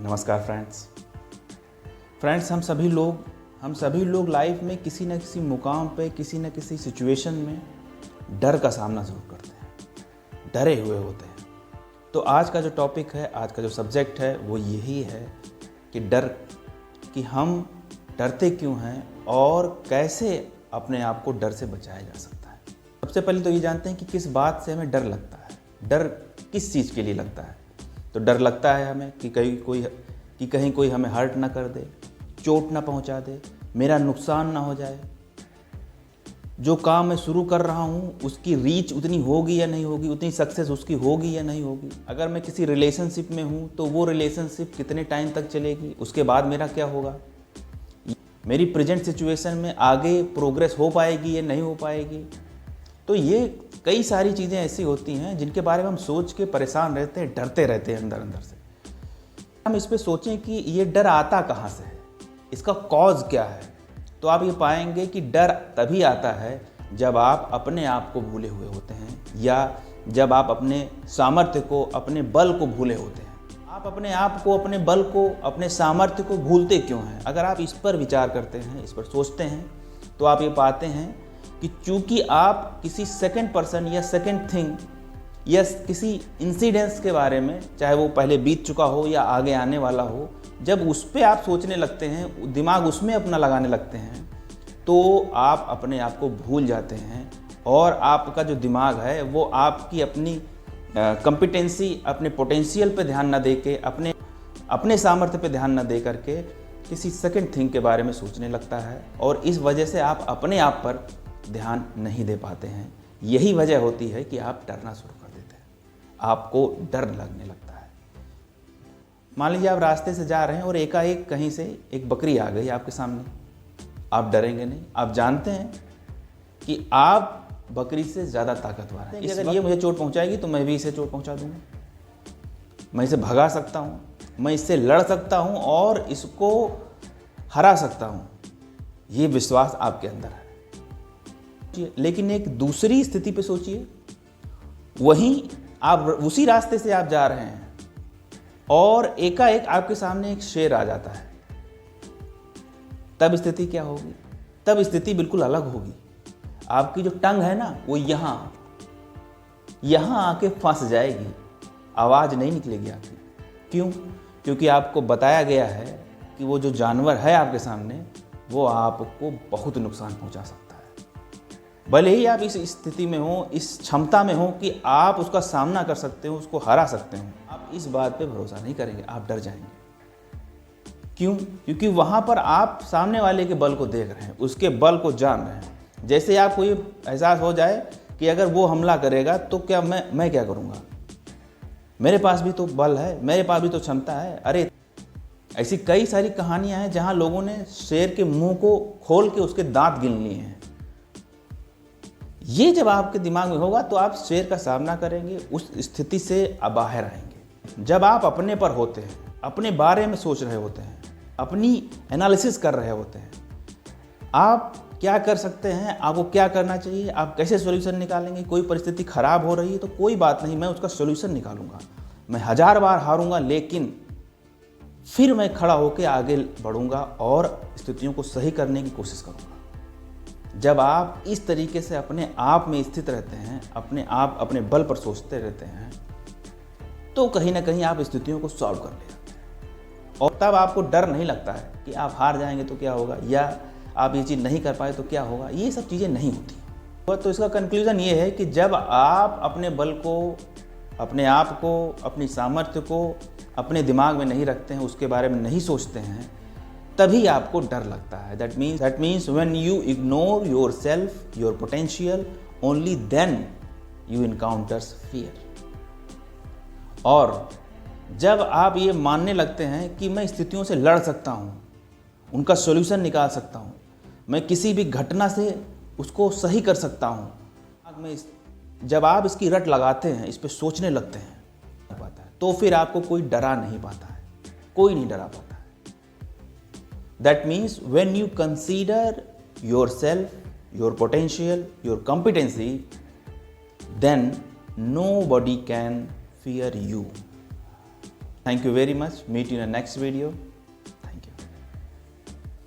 नमस्कार फ्रेंड्स, हम सभी लोग लाइफ में किसी न किसी मुकाम पे, किसी न किसी सिचुएशन में डर का सामना ज़रूर करते हैं, डरे हुए होते हैं। तो आज का जो टॉपिक है, आज का जो सब्जेक्ट है वो यही है कि डर, कि हम डरते क्यों हैं और कैसे अपने आप को डर से बचाया जा सकता है। सबसे पहले तो ये जानते हैं कि किस बात से हमें डर लगता है। डर किस चीज़ के लिए लगता है? तो डर लगता है हमें कि कहीं कोई हमें हर्ट ना कर दे, चोट ना पहुंचा दे, मेरा नुकसान ना हो जाए, जो काम मैं शुरू कर रहा हूँ उसकी रीच उतनी होगी या नहीं होगी, उतनी सक्सेस उसकी होगी या नहीं होगी। अगर मैं किसी रिलेशनशिप में हूँ तो वो रिलेशनशिप कितने टाइम तक चलेगी, उसके बाद मेरा क्या होगा, मेरी प्रेजेंट सिचुएशन में आगे प्रोग्रेस हो पाएगी या नहीं हो पाएगी। तो ये कई सारी चीज़ें ऐसी होती हैं जिनके बारे में हम सोच के परेशान रहते हैं, डरते रहते हैं अंदर से। हम इस पे सोचें कि ये डर आता कहाँ से है, इसका कॉज क्या है, तो आप ये पाएंगे कि डर तभी आता है जब आप अपने आप को भूले हुए होते हैं, या जब आप अपने सामर्थ्य को, अपने बल को भूले होते हैं। आप अपने आप को, अपने बल को, अपने सामर्थ्य को भूलते क्यों हैं? अगर आप इस पर विचार करते हैं, इस पर सोचते हैं, तो आप ये पाते हैं कि चूंकि आप किसी सेकंड पर्सन या सेकंड थिंग या किसी इंसिडेंस के बारे में, चाहे वो पहले बीत चुका हो या आगे आने वाला हो, जब उस पर आप सोचने लगते हैं, दिमाग उसमें अपना लगाने लगते हैं, तो आप अपने आप को भूल जाते हैं। और आपका जो दिमाग है वो आपकी अपनी कॉम्पिटेंसी, अपने पोटेंशियल पे ध्यान न दे के, अपने सामर्थ्य पे ध्यान न दे करके किसी सेकंड थिंग के बारे में सोचने लगता है, और इस वजह से आप अपने आप पर ध्यान नहीं दे पाते हैं। यही वजह होती है कि आप डरना शुरू कर देते हैं, आपको डर लगने लगता है। मान लीजिए आप रास्ते से जा रहे हैं और एकाएक कहीं से एक बकरी आ गई आपके सामने, आप डरेंगे नहीं। आप जानते हैं कि आप बकरी से ज़्यादा ताकतवर हैं। अगर ये मुझे चोट पहुंचाएगी तो मैं भी इसे चोट पहुंचा दूंगा, मैं इसे भगा सकता हूं, मैं इससे लड़ सकता हूं और इसको हरा सकता हूं। ये विश्वास आपके अंदर है। लेकिन एक दूसरी स्थिति पे सोचिए, वहीं आप उसी रास्ते से आप जा रहे हैं और एकाएक आपके सामने एक शेर आ जाता है, तब स्थिति क्या होगी? तब स्थिति बिल्कुल अलग होगी। आपकी जो टंग है ना, वो यहां आके फंस जाएगी, आवाज नहीं निकलेगी आपकी। क्यों? क्योंकि आपको बताया गया है कि वो जो जानवर है आपके सामने, वो आपको बहुत नुकसान पहुंचा सकता है। भले ही आप इस स्थिति में हो, इस क्षमता में हो कि आप उसका सामना कर सकते हो, उसको हरा सकते हो, आप इस बात पे भरोसा नहीं करेंगे, आप डर जाएंगे। क्यों? क्योंकि वहां पर आप सामने वाले के बल को देख रहे हैं, उसके बल को जान रहे हैं। जैसे आपको ये एहसास हो जाए कि अगर वो हमला करेगा तो क्या मैं क्या करूंगा, मेरे पास भी तो बल है, मेरे पास भी तो क्षमता है। अरे, ऐसी कई सारी कहानियां हैं जहां लोगों ने शेर के मुंह को खोल के उसके दांत गिन लिए हैं। ये जब आपके दिमाग में होगा तो आप शेर का सामना करेंगे, उस स्थिति से आप बाहर आएंगे। जब आप अपने पर होते हैं, अपने बारे में सोच रहे होते हैं, अपनी एनालिसिस कर रहे होते हैं, आप क्या कर सकते हैं, आपको क्या करना चाहिए, आप कैसे सॉल्यूशन निकालेंगे। कोई परिस्थिति खराब हो रही है तो कोई बात नहीं, मैं उसका सॉल्यूशन निकालूंगा, मैं 1000 बार हारूंगा लेकिन फिर मैं खड़ा होकर आगे बढ़ूंगा और स्थितियों को सही करने की कोशिश करूंगा। जब आप इस तरीके से अपने आप में स्थित रहते हैं, अपने बल पर सोचते रहते हैं, तो कहीं ना कहीं आप स्थितियों को सॉल्व कर ले जाते हैं। और तब आपको डर नहीं लगता है कि आप हार जाएंगे तो क्या होगा, या आप ये चीज़ नहीं कर पाए तो क्या होगा। ये सब चीज़ें नहीं होती। तो इसका कंक्लूजन ये है कि जब आप अपने बल को, अपने आप को, अपनी सामर्थ्य को अपने दिमाग में नहीं रखते हैं, उसके बारे में नहीं सोचते हैं, तभी आपको डर लगता है। That means when you ignore yourself, your potential, only then you encounters fear. और जब आप ये मानने लगते हैं कि मैं स्थितियों से लड़ सकता हूँ, उनका सॉल्यूशन निकाल सकता हूँ, मैं किसी भी घटना से उसको सही कर सकता हूँ, जब आप इसकी रट लगाते हैं, इस पर सोचने लगते हैं, तो फिर आपको कोई डरा नहीं पाता है, कोई नहीं डरा पाता है। That means when you consider yourself, your potential, your competency, then nobody can fear you. Thank you very much. Meet you in the next video.